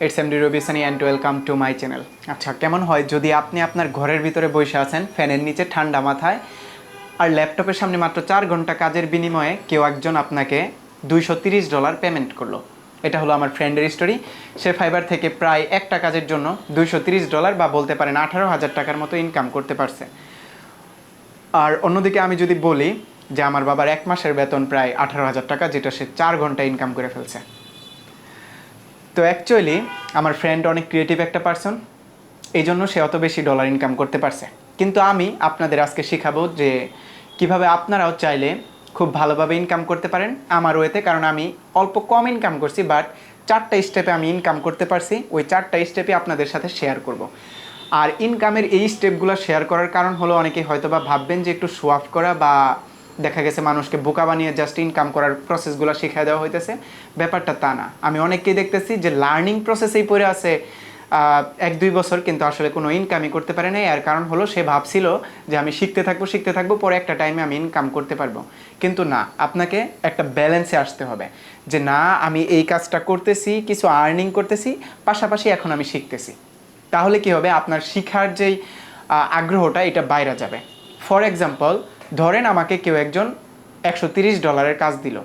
It's MD Rabisani and welcome to my channel. আচ্ছা, কেমন হয় যদি আপনি আপনার ঘরের ভিতরে বসে আছেন ফ্যানের নিচে ঠান্ডা মাথায়, আর ল্যাপটপের সামনে মাত্র 4 ঘন্টা কাজের বিনিময়ে কেউ একজন আপনাকে $230 পেমেন্ট করলো। এটা হলো আমার ফ্রেন্ডের স্টোরি। সে ফাইবার থেকে প্রায় একটা কাজের জন্য $230 বা বলতে পারেন 18,000 টাকার মতো ইনকাম করতে পারছে। আর অন্যদিকে আমি যদি বলি যে আমার বাবার 1 মাসের বেতন প্রায় 18,000 টাকা, যেটা সে 4 ঘন্টা ইনকাম করে ফেলছে। তো অ্যাকচুয়ালি আমার ফ্রেন্ড অনেক ক্রিয়েটিভ একটা পারসন, এই জন্য সে অত বেশি ডলার ইনকাম করতে পারছে। কিন্তু আমি আপনাদের আজকে শেখাবো যে কিভাবে আপনারাও চাইলে খুব ভালোভাবে ইনকাম করতে পারেন আমার ওয়েতে। কারণ আমি অল্প কম ইনকাম করছি, বাট 4টা স্টেপে আমি ইনকাম করতে পারছি। ওই 4টা স্টেপে আপনাদের সাথে শেয়ার করব। আর ইনকামের এই স্টেপগুলো শেয়ার করার কারণ হলো অনেকেই হয়তো বা ভাববেন যে একটু শো অফ করা বা দেখা গেছে মানুষকে বোকা বানিয়ে জাস্ট ইনকাম করার প্রসেসগুলো শিখিয়ে দেওয়া হইতেছে। ব্যাপারটা তা না। আমি অনেককেই দেখতেছি যে লার্নিং প্রসেসেই পড়ে আছে 1-2 বছর, কিন্তু আসলে কোনো ইনকামই করতে পারে না। এর কারণ হলো সে ভাবছিল যে আমি শিখতে থাকবো, পরে একটা টাইমে আমি ইনকাম করতে পারবো। কিন্তু না, আপনাকে একটা ব্যালেন্সে আসতে হবে যে না, আমি এই কাজটা করতেছি, কিছু আর্নিং করতেছি, পাশাপাশি এখন আমি শিখতেছি। তাহলে কি হবে, আপনার শিখার যেই আগ্রহটা এটা বাইরে যাবে। ফর এক্সাম্পল, ধরেন আমাকে কেউ একজন $130 কাজ দিল।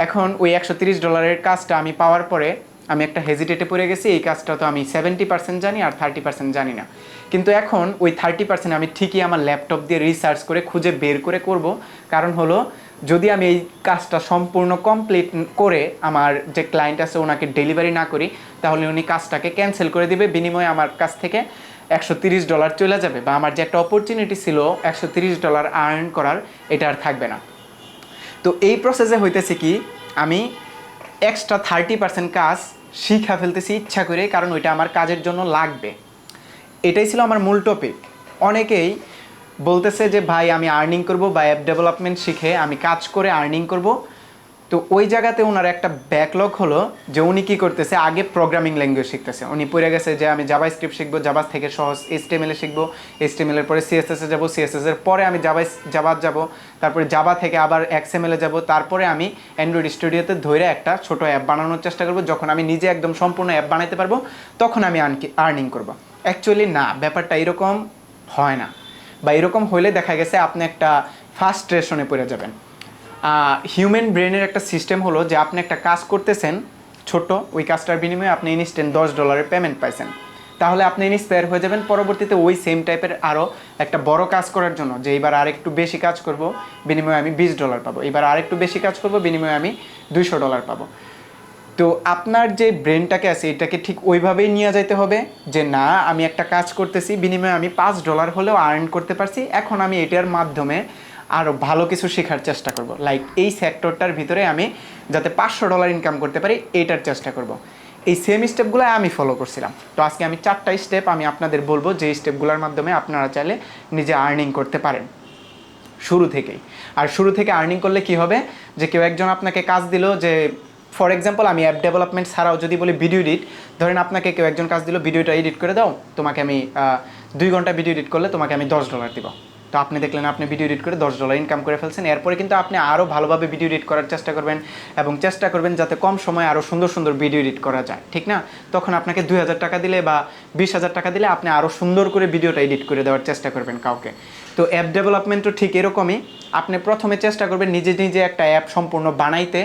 এখন ওই $130 কাজটা আমি পাওয়ার পরে আমি একটা হেজিটেটে পড়ে গেছি। এই কাজটা তো আমি 70% জানি আর 30% জানি না। কিন্তু এখন ওই 30% আমি ঠিকই আমার ল্যাপটপ দিয়ে রিসার্চ করে খুঁজে বের করে করব। কারণ হলো যদি আমি এই কাজটা সম্পূর্ণ কমপ্লিট করে আমার যে ক্লায়েন্ট আছে ওনাকে ডেলিভারি না করি, তাহলে উনি কাজটাকে ক্যান্সেল করে দিবে। বিনিময়ে আমার কাছ থেকে $130 চলে যাবে, বা আমার যে একটা অপরচুনিটি ছিল $130 আর্ন করার, এটা আর থাকবে না। তো এই প্রসেসে হইতেছে কি, আমি এক্সট্রা 30% কাজ শিখা ফেলতেছি ইচ্ছা করে, কারণ ওইটা আমার কাজের জন্য লাগবে। এটাই ছিল আমার মূল টপিক। অনেকেই বলতেছে যে ভাই আমি আর্নিং করব বা অ্যাপ ডেভেলপমেন্ট শিখে আমি কাজ করে আর্নিং করব। তো ওই জায়গাতে ওনার একটা ব্যাকলগ হলো যে উনি কী করতেছে, আগে প্রোগ্রামিং ল্যাঙ্গুয়েজ শিখতেছে। উনি পড়ে গেছে যে আমি জাভা স্ক্রিপ্ট শিখবো, জাভা থেকে সহজ HTML শিখবো, HTML পরে CSS যাবো, CSS পরে আমি জাভা যাব, তারপরে জাভা থেকে আবার XML যাব, তারপরে আমি অ্যান্ড্রয়েড স্টুডিওতে ধরে একটা ছোট অ্যাপ বানানোর চেষ্টা করব। যখন আমি নিজে একদম সম্পূর্ণ অ্যাপ বানাতে পারবো তখন আমি আর্নিং করব। অ্যাকচুয়ালি না, ব্যাপারটা এরকম হয় না, বা এরকম হইলে দেখা গেছে আপনি একটা ফ্রাস্ট্রেশনে পড়ে যাবেন। হিউম্যান ব্রেনের একটা সিস্টেম হলো যে আপনি একটা কাজ করতেছেন ছোট, ওই কাজটার বিনিময়ে আপনি ইনস্ট্যান্ট $10 পেমেন্ট পাইছেন, তাহলে আপনি ইন্সপায়ার হয়ে যাবেন পরবর্তীতে ওই সেম টাইপের আরও একটা বড় কাজ করার জন্য, যে এবার আর একটু বেশি কাজ করব, বিনিময়ে আমি $20 পাবো, এবার আর একটু বেশি কাজ করব, বিনিময়ে আমি $200 পাবো। তো আপনার যে ব্রেনটাকে আছে এটাকে ঠিক ওইভাবেই নিয়ে যাইতে হবে যে না, আমি একটা কাজ করতেছি, বিনিময়ে আমি $5 হলেও আর্ন করতে পারছি, এখন আমি এটার মাধ্যমে আরও ভালো কিছু শেখার চেষ্টা করব। লাইক এই সেক্টরটার ভিতরে আমি যাতে $500 ইনকাম করতে পারি এইটার চেষ্টা করব। এই সেম স্টেপগুলো আমি ফলো করছিলাম। তো আজকে আমি 4টা স্টেপ আমি আপনাদের বলবো, যে স্টেপগুলোর মাধ্যমে আপনারা চাইলে নিজে আর্নিং করতে পারেন শুরু থেকেই। আর শুরু থেকে আর্নিং করলে কি হবে, যে কেউ একজন আপনাকে কাজ দিল, যে ফর এক্সাম্পল আমি অ্যাপ ডেভেলপমেন্ট ছাড়াও যদি বলি ভিডিও এডিট, ধরেন আপনাকে কেউ একজন কাজ দিল ভিডিওটা এডিট করে দাও, তোমাকে আমি 2 ঘন্টা ভিডিও এডিট করলে তোমাকে আমি $10 দিব। তো আপনি দেখলেন আপনি ভিডিও এডিট করে $10 ইনকাম করে ফেলছেন। এরপরে কিন্তু আপনি আরও ভালোভাবে ভিডিও এডিট করার চেষ্টা করবেন, এবং চেষ্টা করবেন যাতে কম সময়ে আরও সুন্দর সুন্দর ভিডিও এডিট করা যায়, ঠিক না? তখন আপনাকে 2,000 টাকা দিলে বা 20,000 টাকা দিলে আপনি আরও সুন্দর করে ভিডিওটা এডিট করে দেওয়ার চেষ্টা করবেন কাউকে। তো অ্যাপ ডেভেলপমেন্টও ঠিক এরকমই। আপনি প্রথমে চেষ্টা করবেন নিজে নিজে একটা অ্যাপ সম্পূর্ণ বানাইতে,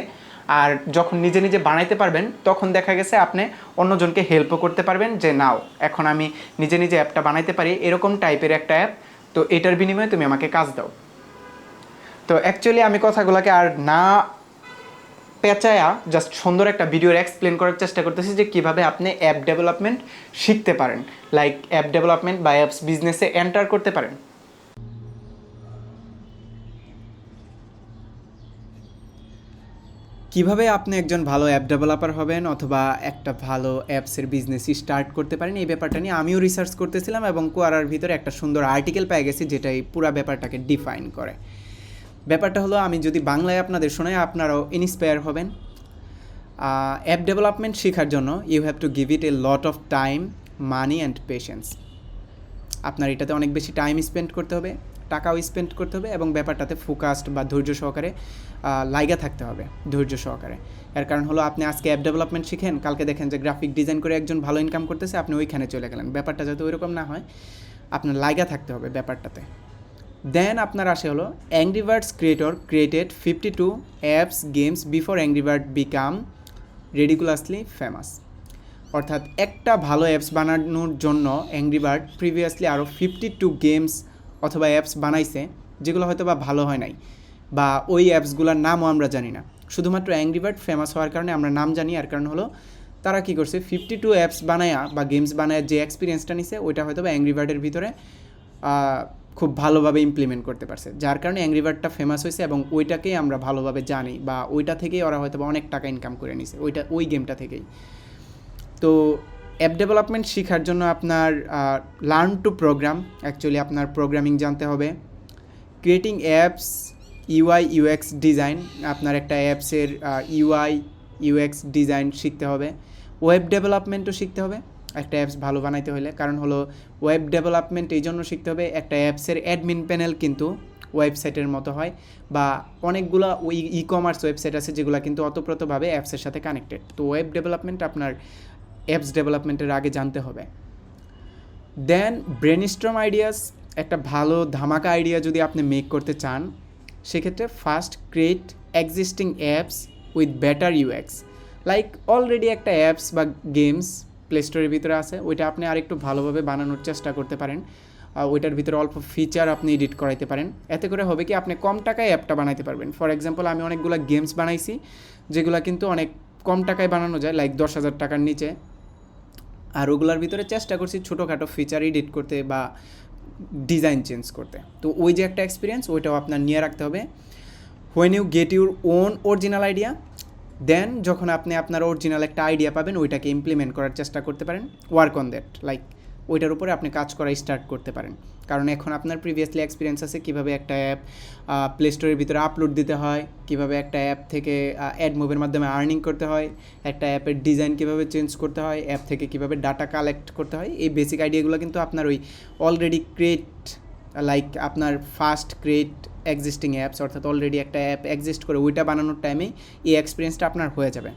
আর যখন নিজে নিজে বানাইতে পারবেন তখন দেখা গেছে আপনি অন্যজনকে হেল্পও করতে পারবেন, যে নাও এখন আমি নিজে নিজে অ্যাপটা বানাইতে পারি, এরকম টাইপের একটা অ্যাপ, তো এটার বিনিময়ে তুমি আমাকে কাজ দাও। তো অ্যাকচুয়ালি আমি কথাগুলোকে আর না পেঁচায়া জাস্ট সুন্দর একটা ভিডিওর এক্সপ্লেন করার চেষ্টা করতেছি যে কীভাবে আপনি অ্যাপ ডেভেলপমেন্ট শিখতে পারেন, লাইক অ্যাপ ডেভেলপমেন্ট বা অ্যাপস বিজনেসে এন্টার করতে পারেন। কিভাবে আপনি একজন ভালো অ্যাপ ডেভেলপার হবেন অথবা একটা ভালো অ্যাপসের বিজনেসই স্টার্ট করতে পারেন, এই ব্যাপারটা নিয়ে আমিও রিসার্চ করতেছিলাম, এবং কোয়ারার ভিতরে একটা সুন্দর আর্টিকেল পেয়ে গেছি যেটা এই পুরো ব্যাপারটাকে ডিফাইন করে। ব্যাপারটা হলো, আমি যদি বাংলায় আপনাদের শোনাই আপনারাও ইন্সপায়ার হবেন। অ্যাপ ডেভেলপমেন্ট শেখার জন্য you have to give it a lot of time, money and patience. আপনার এটাতে অনেক বেশি টাইম স্পেন্ড করতে হবে, টাকাও স্পেন্ড করতে হবে এবং ব্যাপারটাতে ফোকাসড বা ধৈর্য সহকারে লাইগা থাকতে হবে, ধৈর্য সহকারে। এর কারণ হলো আপনি আজকে অ্যাপ ডেভেলপমেন্ট শিখেন, কালকে দেখেন যে গ্রাফিক ডিজাইন করে একজন ভালো ইনকাম করতেছে, আপনি ওইখানে চলে গেলেন। ব্যাপারটা যাতে ওইরকম না হয়, আপনার লাইগা থাকতে হবে ব্যাপারটাতে। দেন আপনার আসে হলো angry birds creator created 52 apps games before angry bird became ridiculously famous. অর্থাৎ একটা ভালো অ্যাপস বানানোর জন্য অ্যাংরি বার্ড প্রিভিয়াসলি আরও 52 গেমস অথবা অ্যাপস বানাইছে, যেগুলো হয়তো বা ভালো হয় নাই, বা ওই অ্যাপসগুলোর নামও আমরা জানি না। শুধুমাত্র অ্যাংরি বার্ড ফেমাস হওয়ার কারণে আমরা নাম জানি। আর কারণ হলো তারা কী করছে, 52 অ্যাপস বানায়া বা গেমস বানায় যে এক্সপিরিয়েন্সটা নিছে, ওইটা হয়তো বা অ্যাংরি বার্ডের ভিতরে খুব ভালোভাবে ইমপ্লিমেন্ট করতে পারছে, যার কারণে অ্যাংরি বার্ডটা ফেমাস হয়েছে এবং ওইটাকেই আমরা ভালোভাবে জানি, বা ওইটা থেকেই ওরা হয়তো বা অনেক টাকা ইনকাম করে নিছে ওই গেমটা থেকেই। তো অ্যাপ ডেভেলপমেন্ট শেখার জন্য আপনার লার্ন টু প্রোগ্রাম, অ্যাকচুয়ালি আপনার প্রোগ্রামিং জানতে হবে। Creating apps, UI UX design, আপনার একটা অ্যাপসের ইউআই ইউএক্স ডিজাইন শিখতে হবে। ওয়েব ডেভেলপমেন্টও শিখতে হবে একটা অ্যাপস ভালো বানাইতে হলে। কারণ হলো ওয়েব ডেভেলপমেন্ট এই জন্য শিখতে হবে, একটা অ্যাপসের অ্যাডমিন প্যানেল কিন্তু ওয়েবসাইটের মতো হয়, বা অনেকগুলো ই কমার্স ওয়েবসাইট আছে যেগুলো কিন্তু অতপ্রতভাবে অ্যাপসের সাথে কানেক্টেড। তো ওয়েব ডেভেলপমেন্ট আপনার অ্যাপস ডেভেলপমেন্টের আগে জানতে হবে। দেন ব্রেনস্টর্ম আইডিয়াস, একটা ভালো ধামাকা আইডিয়া যদি আপনি মেক করতে চান, সেক্ষেত্রে first create existing apps with better UX. Like already একটা অ্যাপস বা গেমস প্লে স্টোরের ভিতরে আছে, ওইটা আপনি আরেকটু ভালোভাবে বানানোর চেষ্টা করতে পারেন। ওইটার ভিতরে অল্প ফিচার আপনি এডিট করাইতে পারেন। এতে করে হবে কি, আপনি কম টাকায় অ্যাপটা বানাইতে পারবেন। ফর এক্সাম্পল, আমি অনেকগুলো গেমস বানাইছি যেগুলো কিন্তু অনেক কম টাকায় বানানো যায়, লাইক 10,000 টাকার নিচে। আর ওগুলোর ভিতরে চেষ্টা করছি ছোটোখাটো ফিচার এডিট করতে বা ডিজাইন চেঞ্জ করতে। তো ওই যে একটা এক্সপিরিয়েন্স, ওইটাও আপনার নিয়ে রাখতে হবে। When you get your own original idea, then যখন আপনি আপনার অরিজিনাল একটা আইডিয়া পাবেন, ওইটাকে ইমপ্লিমেন্ট করার চেষ্টা করতে পারেন। ওয়ার্ক অন দ্যাট, লাইক ওইটার উপরে আপনি কাজ করা স্টার্ট করতে পারেন। কারণ এখন আপনার প্রিভিয়াসলি এক্সপিরিয়েন্স আছে কীভাবে একটা অ্যাপ প্লে স্টোরের ভিতরে আপলোড দিতে হয়, কীভাবে একটা অ্যাপ থেকে অ্যাড মুভের মাধ্যমে আর্নিং করতে হয়, একটা অ্যাপের ডিজাইন কীভাবে চেঞ্জ করতে হয়, অ্যাপ থেকে কীভাবে ডাটা কালেক্ট করতে হয়। এই বেসিক আইডিয়াগুলো কিন্তু আপনার ওই অলরেডি ক্রিয়েট, লাইক আপনার ফার্স্ট ক্রিয়েট এক্সিস্টিং অ্যাপস, অর্থাৎ অলরেডি একটা অ্যাপ এক্সিস্ট করে ওইটা বানানোর টাইমেই এই এক্সপিরিয়েন্সটা আপনার হয়ে যাবে।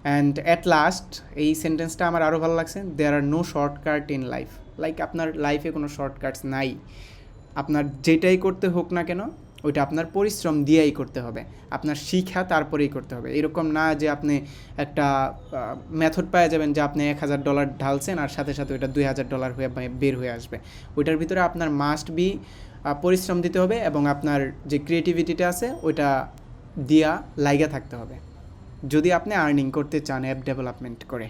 অ্যান্ড অ্যাট লাস্ট, এই সেন্টেন্সটা আমার আরও ভালো লাগছে, there are no shortcut in life. Like আপনার লাইফে কোনো শর্টকাটস নাই, আপনার যেটাই করতে হোক না কেন ওইটা আপনার পরিশ্রম দিয়েই করতে হবে, আপনার শিক্ষা তারপরেই করতে হবে। এরকম না যে আপনি একটা মেথড পাওয়া যাবেন যে আপনি $1,000 ঢালছেন আর সাথে সাথে ওইটা $2,000 হয়ে বের হয়ে আসবে। ওইটার ভিতরে আপনার মাস্ট বি পরিশ্রম দিতে হবে এবং আপনার যে ক্রিয়েটিভিটিটা আছে ওইটা দিয়া লাইগা থাকতে হবে, যদি আপনি আর্নিং করতে চান অ্যাপ ডেভেলপমেন্ট করে।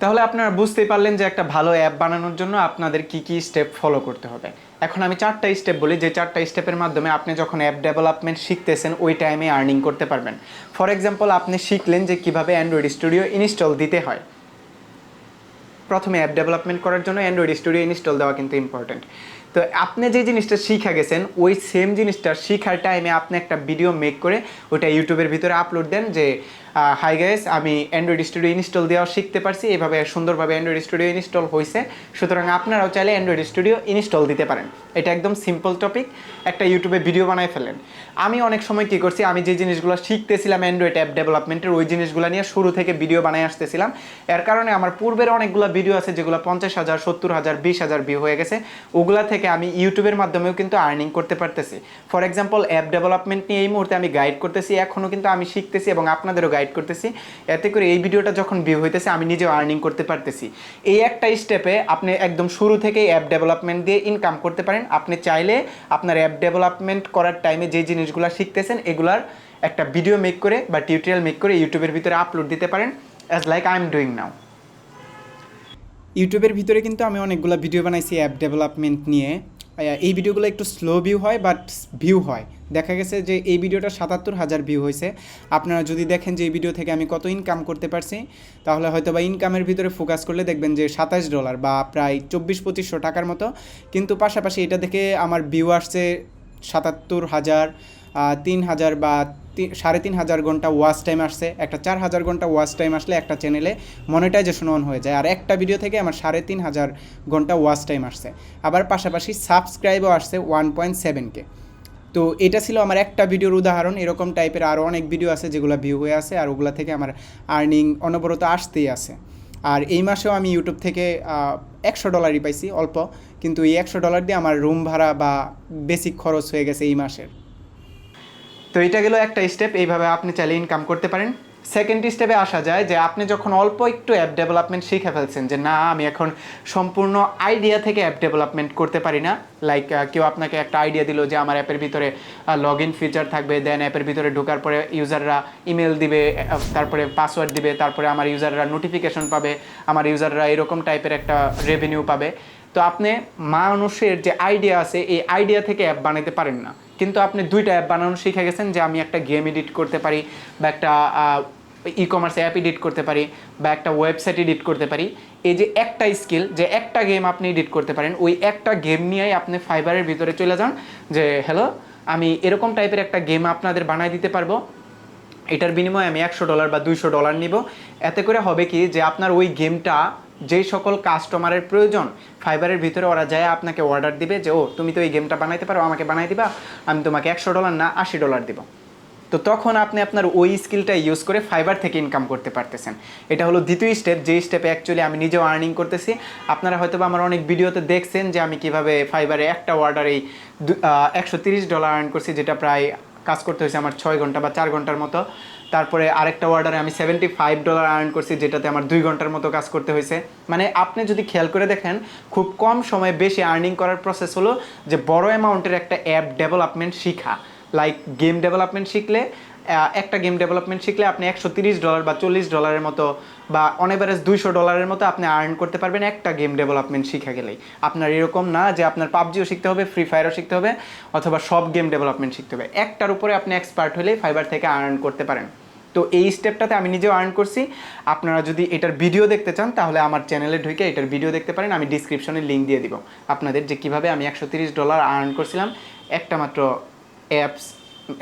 তাহলে আপনারা বুঝতেই পারলেন যে একটা ভালো অ্যাপ বানানোর জন্য আপনাদের কি কি স্টেপ ফলো করতে হবে। এখন আমি 4টা স্টেপ বলি, যে 4টা স্টেপের মাধ্যমে আপনি যখন অ্যাপ ডেভেলপমেন্ট শিখতেছেন ওই টাইমে আর্নিং করতে পারবেন। ফর এক্সাম্পল, আপনি শিখলেন যে কীভাবে অ্যান্ড্রয়েড স্টুডিও ইনস্টল দিতে হয়। প্রথমে অ্যাপ ডেভেলপমেন্ট করার জন্য অ্যান্ড্রয়েড স্টুডিও ইনস্টল দেওয়া কিন্তু ইম্পর্টেন্ট। তো আপনি যে জিনিসটা শিখা গেছেন ওই সেম জিনিসটা শিখার টাইমে আপনি একটা ভিডিও মেক করে ওটা ইউটিউবের ভিতরে আপলোড দেন যে হাই গাইস, আমি অ্যান্ড্রয়েড স্টুডিও ইনস্টল দেওয়া শিখতে পারছি, এভাবে সুন্দরভাবে অ্যান্ড্রয়েড স্টুডিও ইনস্টল হয়েছে, সুতরাং আপনারাও চাইলে অ্যান্ড্রয়েড স্টুডিও ইনস্টল দিতে পারেন। এটা একদম সিম্পল টপিক, একটা ইউটিউবে ভিডিও বানায় ফেলেন। আমি অনেক সময় কী করছি, আমি যে জিনিসগুলো শিখতেছিলাম অ্যান্ড্রয়েড অ্যাপ ডেভেলপমেন্টের, ওই জিনিসগুলো নিয়ে শুরু থেকে ভিডিও বানায় আসতেছিলাম। এর কারণে আমার পূর্বের অনেকগুলো ভিডিও আছে যেগুলো 50,000, 70,000, 20,000 ভিউ হয়ে গেছে। ওগুলা থেকে আমি ইউটিউবের মাধ্যমেও কিন্তু আর্নিং করতে পারতেছি। ফর এক্সাম্পল, অ্যাপ ডেভেলপমেন্ট নিয়ে এই মুহূর্তে আমি গাইড করতেছি, এখনও কিন্তু আমি শিখতেছি এবং আপনাদেরও গাইড করতেছি। এতে করে এই ভিডিওটা যখন ভিউ হইতেছে আমি নিজেও আর্নিং করতে পারতেছি। এই একটা স্টেপে আপনি একদম শুরু থেকেই অ্যাপ ডেভেলপমেন্ট দিয়ে ইনকাম করতে পারেন। আপনি চাইলে আপনার অ্যাপ ডেভেলপমেন্ট করার টাইমে যে জিনিসগুলো শিখতেছেন এগুলার একটা ভিডিও মেক করে বা টিউটোরিয়াল মেক করে ইউটিউবের ভিতরে আপলোড দিতে পারেন, as like I am doing now. ইউটিউবের ভিতরে কিন্তু আমি অনেকগুলো ভিডিও বানাইছি অ্যাপ ডেভেলপমেন্ট নিয়ে। এই ভিডিওগুলো একটু স্লো ভিউ হয়, বাট ভিউ হয়। দেখা গেছে যে এই ভিডিওটা 77,000 ভিউ হয়েছে। আপনারা যদি দেখেন যে এই ভিডিও থেকে আমি কত ইনকাম করতে পারছি, তাহলে হয়তো বা ইনকামের ভিতরে ফোকাস করলে দেখবেন যে $27 বা প্রায় 2400-2500 টাকার মতো। কিন্তু পাশাপাশি এটা দেখে আমার ভিউ আসছে 77,000, 3,000 বা 3,500 ঘন্টা ওয়াচ টাইম আসছে। একটা 4,000 ঘন্টা ওয়াচ টাইম আসলে একটা চ্যানেলে মনিটাইজেশন অন হয়ে যায়, আর একটা ভিডিও থেকে আমার 3,500 ঘন্টা ওয়াচ টাইম আসছে। আবার পাশাপাশি সাবস্ক্রাইবও আসছে 1.7K। তো এটা ছিল আমার একটা ভিডিওর উদাহরণ। এরকম টাইপের আরও অনেক ভিডিও আছে যেগুলো ভিউ হয়ে আছে, আর ওগুলা থেকে আমার আর্নিং অনবরত আসতেই আছে। আর এই মাসেও আমি ইউটিউব থেকে $100 পাইছি, অল্প, কিন্তু এই $100 দিয়ে আমার রুম ভাড়া বা বেসিক খরচ হয়ে গেছে এই মাসের। তো এটা গেল একটা স্টেপ, এইভাবে আপনি চাইলে ইনকাম করতে পারেন। সেকেন্ড স্টেপে আসা যায় যে আপনি যখন অল্প একটু অ্যাপ ডেভেলপমেন্ট শিখে ফেলছেন, যে না আমি এখন সম্পূর্ণ আইডিয়া থেকে অ্যাপ ডেভেলপমেন্ট করতে পারি না, লাইক কেউ আপনাকে একটা আইডিয়া দিল যে আমার অ্যাপের ভিতরে লগ ইন ফিচার থাকবে, দেন অ্যাপের ভিতরে ঢোকার পরে ইউজাররা ইমেল দিবে, তারপরে পাসওয়ার্ড দিবে, তারপরে আমার ইউজাররা নোটিফিকেশন পাবে, আমার ইউজাররা এরকম টাইপের একটা রেভিনিউ পাবে। তো আপনি মানুষের যে আইডিয়া আছে এই আইডিয়া থেকে অ্যাপ বানাতে পারেন না, কিন্তু আপনি দুইটা অ্যাপ বানানো শিখে গেছেন, যে আমি একটা গেম এডিট করতে পারি, বা একটা ই কমার্স অ্যাপ এডিট করতে পারি, বা একটা ওয়েবসাইট এডিট করতে পারি। এই যে একটা স্কিল, যে একটা গেম আপনি এডিট করতে পারেন, ওই একটা গেম নিয়েই আপনি ফাইবারের ভিতরে চলে যান, যে হ্যালো আমি এরকম টাইপের একটা গেম আপনাদের বানায় দিতে পারবো, এটার বিনিময়ে আমি $100 বা $200 নিব। এতে করে হবে কি, যে আপনার ওই গেমটা যেই সকল কাস্টমারের প্রয়োজন ফাইবারের ভিতরে ওরা যায় আপনাকে অর্ডার দিবে, যে ও তুমি তো এই গেমটা বানাইতে পারো, আমাকে বানাই দিবা, আমি তোমাকে $100 না $80 দিব। তো তখন আপনি আপনার ওই স্কিলটা ইউজ করে ফাইবার থেকে ইনকাম করতে পারতেছেন। এটা হলো দ্বিতীয় স্টেপ, যেই স্টেপে অ্যাকচুয়ালি আমি নিজেও আর্নিং করতেছি। আপনারা হয়তো বা আমার অনেক ভিডিওতে দেখছেন যে আমি কিভাবে ফাইবারে একটা অর্ডারেই $130 আর্ন করছি, যেটা প্রায় কাজ করতে হয়েছে আমার 6 ঘন্টা বা 4 ঘন্টার মতো। তারপরে আরেকটা অর্ডারে আমি $75 আর্ন করছি, যেটাতে আমার 2 ঘন্টার মতো কাজ করতে হয়েছে। মানে আপনি যদি খেয়াল করে দেখেন, খুব কম সময়ে বেশি আর্নিং করার প্রসেস হলো যে বড় অ্যামাউন্টের একটা অ্যাপ ডেভেলপমেন্ট শিখা। লাইক গেম ডেভেলপমেন্ট শিখলে, একটা গেম ডেভেলপমেন্ট শিখলে আপনি $130 বা $40 মতো, বা অন এভারেজ $200 মতো আপনি আর্ন করতে পারবেন একটা গেম ডেভেলপমেন্ট শিখে গেলেই। আপনার এরকম না যে আপনার পাবজিও শিখতে হবে, ফ্রি ফায়ারও শিখতে হবে, অথবা সব গেম ডেভেলপমেন্ট শিখতে হবে। একটার উপরে আপনি এক্সপার্ট হলেই ফাইবার থেকে আর্ন করতে পারেন। তো এই স্টেপটাতে আমি নিজেও আর্ন করছি। আপনারা যদি এটার ভিডিও দেখতে চান তাহলে আমার চ্যানেলে ঢুকে এটার ভিডিও দেখতে পারেন, আমি ডিসক্রিপশনে লিঙ্ক দিয়ে দিব আপনাদের, যে কীভাবে আমি $130 আর্ন করছিলাম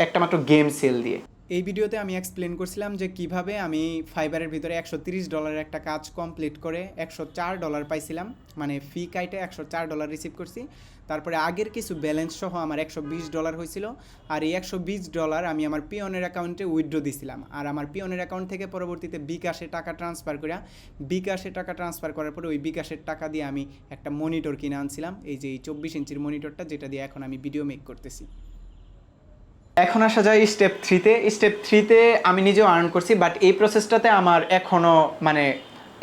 একটা মাত্র গেম সেল দিয়ে। এই ভিডিওতে আমি এক্সপ্লেন করছিলাম যে কিভাবে আমি ফাইবারের ভিতরে $130 একটা কাজ কমপ্লিট করে $104 পাইছিলাম, মানে ফি কাইটে $104 রিসিভ করছি। তারপরে আগের কিছু ব্যালেন্স সহ আমার $120 হয়েছিল, আর এই $120 আমি আমার পিওনের অ্যাকাউন্টে উইথড্র দিছিলাম। আর আমার পিওনের অ্যাকাউন্ট থেকে পরবর্তীতে বিকাশে টাকা ট্রান্সফার করার পরে ওই বিকাশের টাকা দিয়ে আমি একটা মনিটর কিনে আনছিলাম, এই যে এই 24 ইঞ্চির মনিটরটা, যেটা দিয়ে এখন আমি ভিডিও মেক করতেছি। এখন আসা যায় স্টেপ 3-তে। স্টেপ 3-তে আমি নিজেও আর্ন করছি, বাট এই প্রসেসটাতে আমার এখনও মানে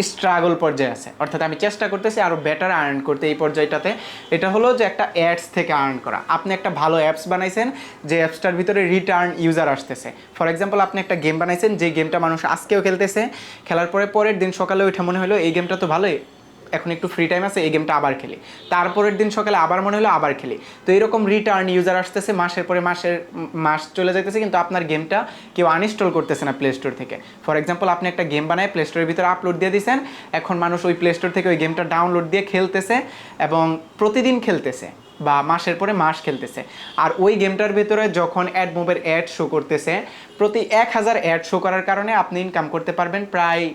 স্ট্রাগল পর্যায়ে আছে, অর্থাৎ আমি চেষ্টা করতেছি আরও বেটার আর্ন করতে এই পর্যায়টাতে। এটা হলো যে একটা অ্যাডস থেকে আর্ন করা। আপনি একটা ভালো অ্যাপস বানাইছেন, যে অ্যাপসটার ভিতরে রিটার্ন ইউজার আসতেছে। ফর এক্সাম্পল, আপনি একটা গেম বানাইছেন, যে গেমটা মানুষ আজকেও খেলতেছে, খেলার পরে পরের দিন সকালে উঠে মনে হলো এই গেমটা তো ভালোই, এখন একটু ফ্রি টাইম আছে, এই গেমটা আবার খেলি, তারপরের দিন সকালে আবার মনে হলো আবার খেলি। তো এরকম রিটার্ন ইউজার আসতেছে, মাসের পরে মাস চলে যাইতেছে, কিন্তু আপনার গেমটা কেউ আনইনস্টল করতেছে না প্লে স্টোর থেকে। ফর এক্সাম্পল, আপনি একটা গেম বানায় প্লে স্টোরের ভিতরে আপলোড দিয়ে দিয়েছেন, এখন মানুষ ওই প্লে স্টোর থেকে ওই গেমটা ডাউনলোড দিয়ে খেলতেছে, এবং প্রতিদিন খেলতেছে বা মাসের পরে মাস খেলতেছে। আর ওই গেমটার ভিতরে যখন অ্যাড মুভের অ্যাড শো করতেছে, প্রতি 1000 অ্যাড শো করার কারণে আপনি ইনকাম করতে পারবেন প্রায়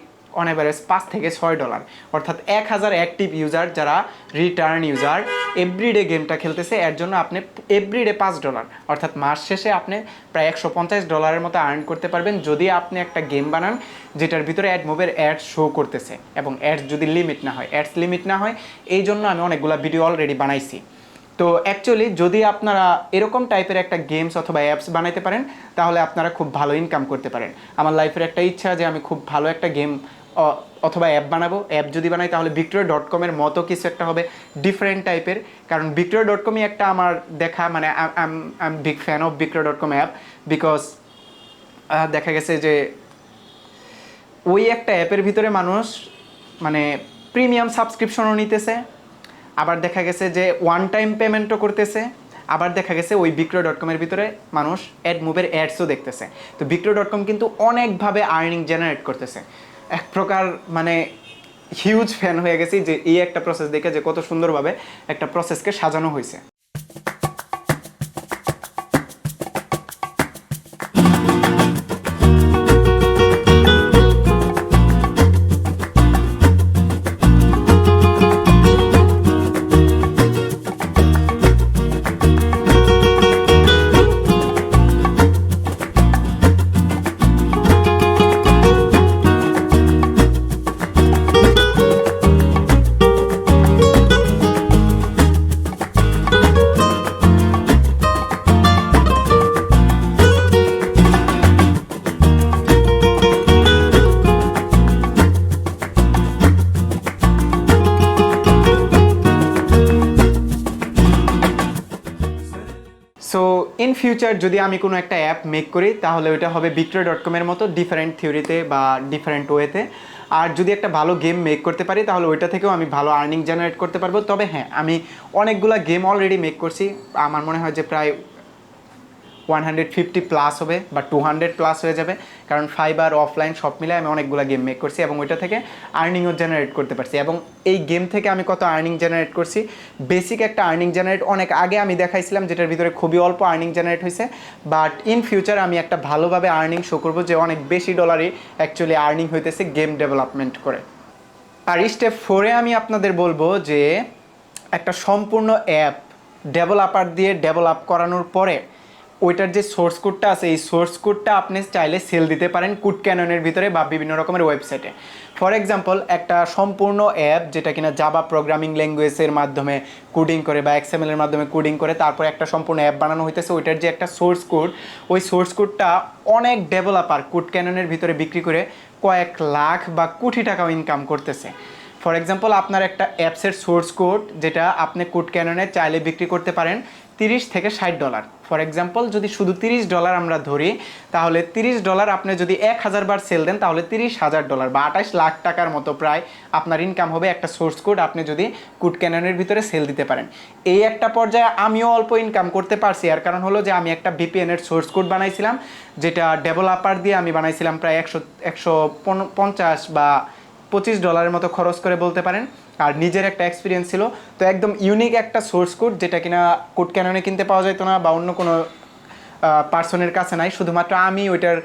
অন এভারেজ $5 থেকে $6। অর্থাৎ 1000 অ্যাক্টিভ ইউজার যারা রিটার্ন ইউজার এভরিডে গেমটা খেলতেছে, এর জন্য আপনি এভরিডে $5, অর্থাৎ মাস শেষে আপনি প্রায় $150 মতো আর্ন করতে পারবেন, যদি আপনি একটা গেম বানান যেটার ভিতরে অ্যাড মুভের অ্যাড শো করতেছে, এবং অ্যাডস যদি অ্যাডস লিমিট না হয়। এই জন্য আমি অনেকগুলো ভিডিও অলরেডি বানাইছি। তো অ্যাকচুয়ালি যদি আপনারা এরকম টাইপের একটা গেমস অথবা অ্যাপস বানাইতে পারেন, তাহলে আপনারা খুব ভালো ইনকাম করতে পারেন। আমার লাইফের একটা ইচ্ছা যে আমি খুব ভালো একটা গেম অথবা অ্যাপ বানাবো। অ্যাপ যদি বানাই তাহলে victoria.com-এর মতো কিছু একটা হবে, ডিফারেন্ট টাইপের। কারণ victoria.com-ই একটা আমার দেখা, মানে I am big fan of victoria.com app, because দেখা গেছে যে ওই একটা অ্যাপের ভিতরে মানুষ মানে প্রিমিয়াম সাবস্ক্রিপশনও নিতেছে, আবার দেখা গেছে যে ওয়ান টাইম পেমেন্টও করতেছে, আবার দেখা গেছে ওই victoria.com-এর ভিতরে মানুষ অ্যাড মুভের অ্যাডসও দেখতেছে। তো victoria.com কিন্তু অনেকভাবে আর্নিং জেনারেট করতেছে। এক প্রকার মানে হিউজ ফ্যান হয়ে গেছি যে এই একটা প্রসেস দেখে, যে কত সুন্দরভাবে একটা প্রসেসকে সাজানো হয়েছে। ইন ফিউচার যদি আমি কোনো একটা অ্যাপ মেক করি তাহলে ওইটা হবে victory.com এর মতো ডিফারেন্ট থিওরিতে বা ডিফারেন্ট ওয়েতে। আর যদি একটা ভালো গেম মেক করতে পারি তাহলে ওইটা থেকেও আমি ভালো আর্নিং জেনারেট করতে পারবো। তবে হ্যাঁ, আমি অনেকগুলো গেম অলরেডি মেক করছি, আমার মনে হয় যে প্রায় 150 প্লাস হবে বা 200 প্লাস হয়ে যাবে, কারণ ফাইবার অফলাইন সব মিলে আমি অনেকগুলো গেম মেক করছি এবং ওইটা থেকে আর্নিংও জেনারেট করতে পারছি। এবং এই গেম থেকে আমি কত আর্নিং জেনারেট করছি, বেসিক একটা আর্নিং জেনারেট অনেক আগে আমি দেখাইছিলাম, যেটার ভিতরে খুবই অল্প আর্নিং জেনারেট হয়েছে। বাট ইন ফিউচার আমি একটা ভালোভাবে আর্নিং শো করবো যে অনেক বেশি ডলারই অ্যাকচুয়ালি আর্নিং হইতেছে গেম ডেভেলপমেন্ট করে। আর স্টেপ 4-এ আমি আপনাদের বলবো যে একটা সম্পূর্ণ অ্যাপ ডেভেলপার দিয়ে ডেভেলপ করানোর পরে ওইটার যে সোর্স কোডটা আছে এই সোর্স কোডটা আপনি চাইলে সেল দিতে পারেন codecanyon ভিতরে বা বিভিন্ন রকমের ওয়েবসাইটে। ফর এক্সাম্পল, একটা সম্পূর্ণ অ্যাপ যেটা কিনা জাভা প্রোগ্রামিং ল্যাঙ্গুয়েজের মাধ্যমে কোডিং করে বা XML এর মাধ্যমে কোডিং করে তারপরে একটা সম্পূর্ণ অ্যাপ বানানো হইতেছে, ওইটার যে একটা সোর্স কোড, ওই সোর্স কোডটা অনেক ডেভেলপার codecanyon ভিতরে বিক্রি করে কয়েক লাখ বা কোটি টাকাও ইনকাম করতেছে। ফর এক্সাম্পল, আপনার একটা অ্যাপসের সোর্স কোড যেটা আপনি codecanyon চাইলে বিক্রি করতে পারেন $30 থেকে $60। ফর এক্সাম্পল, যদি শুধু $30 আমরা ধরি তাহলে $30 আপনি যদি 1000 বার সেল দেন তাহলে $30,000 বা 28 লাখ টাকার মতো প্রায় আপনার ইনকাম হবে একটা সোর্স কোড আপনি যদি codecanyon ভিতরে সেল দিতে পারেন। এই একটা পর্যায়ে আমিও অল্প ইনকাম করতে পারছি, এর কারণ হলো যে আমি একটা VPN সোর্স কোড বানাইছিলাম, যেটা ডেভেলপার দিয়ে আমি বানাইছিলাম প্রায় 150 বা $25 মতো খরচ করে বলতে পারেন। আর নিজের একটা এক্সপিরিয়েন্স ছিল, তো একদম ইউনিক একটা সোর্স কোড যেটা কিনা codecanyon কিনতে পাওয়া যেত না বা অন্য কোনো পার্সনের কাছে নাই, শুধুমাত্র আমি ওইটার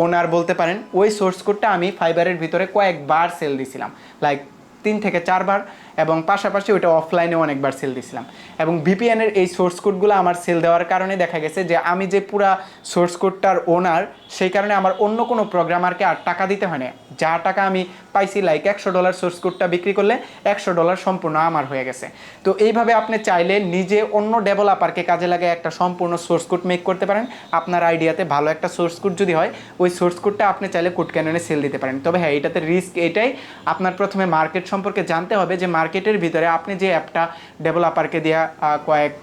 ওনার বলতে পারেন। ওই সোর্স কোডটা আমি ফাইবারের ভিতরে কয়েকবার সেল দিছিলাম, লাইক 3 থেকে 4 বার, এবং পাশাপাশি ওইটা অফলাইনে অনেকবার সেল দিছিলাম। এবং VPN এই সোর্স কোডগুলো আমার সেল দেওয়ার কারণে দেখা গেছে যে আমি যে পুরা সোর্স কোডটার ওনার, সেই কারণে আমার অন্য কোনো প্রোগ্রামারকে আর টাকা দিতে হয় না। যা টাকা আমি পাইছি, লাইক $100 সোর্স কোডটা বিক্রি করলে $100 সম্পূর্ণ আমার হয়ে গেছে। তো এইভাবে আপনি চাইলে নিজে অন্য ডেভেলপারকে কাজে লাগিয়ে একটা সম্পূর্ণ সোর্স কোড মেক করতে পারেন। আপনার আইডিয়াতে ভালো একটা সোর্স কোড যদি হয়, ওই সোর্স কোডটা আপনি চাইলে codecanyon সেল দিতে পারেন। তবে হ্যাঁ, এটাতে রিস্ক এটাই, আপনার প্রথমে মার্কেট সম্পর্কে জানতে হবে যে মার্কেটের ভিতরে আপনি যে অ্যাপটা ডেভেলপারকে দেওয়া কয়েক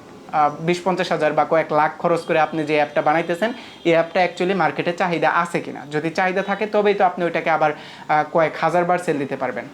20-50 হাজার বা কয়েক লাখ খরচ করে আপনি যে অ্যাপটা বানাইতেছেন, এই অ্যাপটা অ্যাকচুয়ালি মার্কেটে চাহিদা আছে কিনা। যদি চাহিদা থাকে তবেই তো আপনি ওইটাকে আবার কয়েক হাজার বার সেল দিতে পারবেন,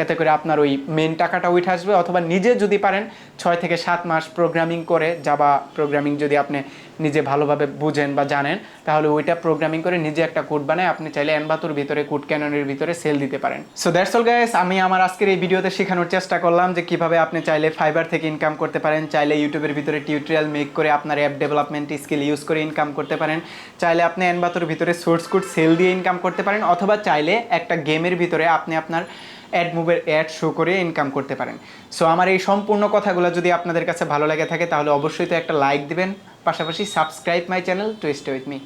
এতে করে আপনার ওই মেন টাকাটা উঠে আসবে। অথবা নিজে যদি পারেন 6 থেকে 7 মাস প্রোগ্রামিং করে, জাভা প্রোগ্রামিং যদি আপনি নিজে ভালোভাবে বুঝেন বা জানেন, তাহলে ওইটা প্রোগ্রামিং করে নিজে একটা কোড বানায় আপনি চাইলে এনভাতোর ভিতরে codecanyon ভিতরে সেল দিতে পারেন। সো দ্যাটস অল গাইস, আমি আমার আজকের এই ভিডিওতে শেখানোর চেষ্টা করলাম যে কিভাবে আপনি চাইলে ফাইবার থেকে ইনকাম করতে পারেন, চাইলে ইউটিউবের ভিতরে টিউটোরিয়াল মেক করে আপনার অ্যাপ ডেভেলপমেন্ট স্কিল ইউজ করে ইনকাম করতে পারেন, চাইলে আপনি এনভাতোর ভিতরে সোর্স কোড সেল দিয়ে ইনকাম করতে পারেন, অথবা চাইলে একটা গেমের ভিতরে আপনি আপনার অ্যাড মুভের অ্যাড শো করে ইনকাম করতে পারেন। সো আমার এই সম্পূর্ণ কথাগুলো যদি আপনাদের কাছে ভালো লেগে থাকে তাহলে অবশ্যই তো একটা লাইক দিবেন, পাশাপাশি subscribe my channel to stay with me.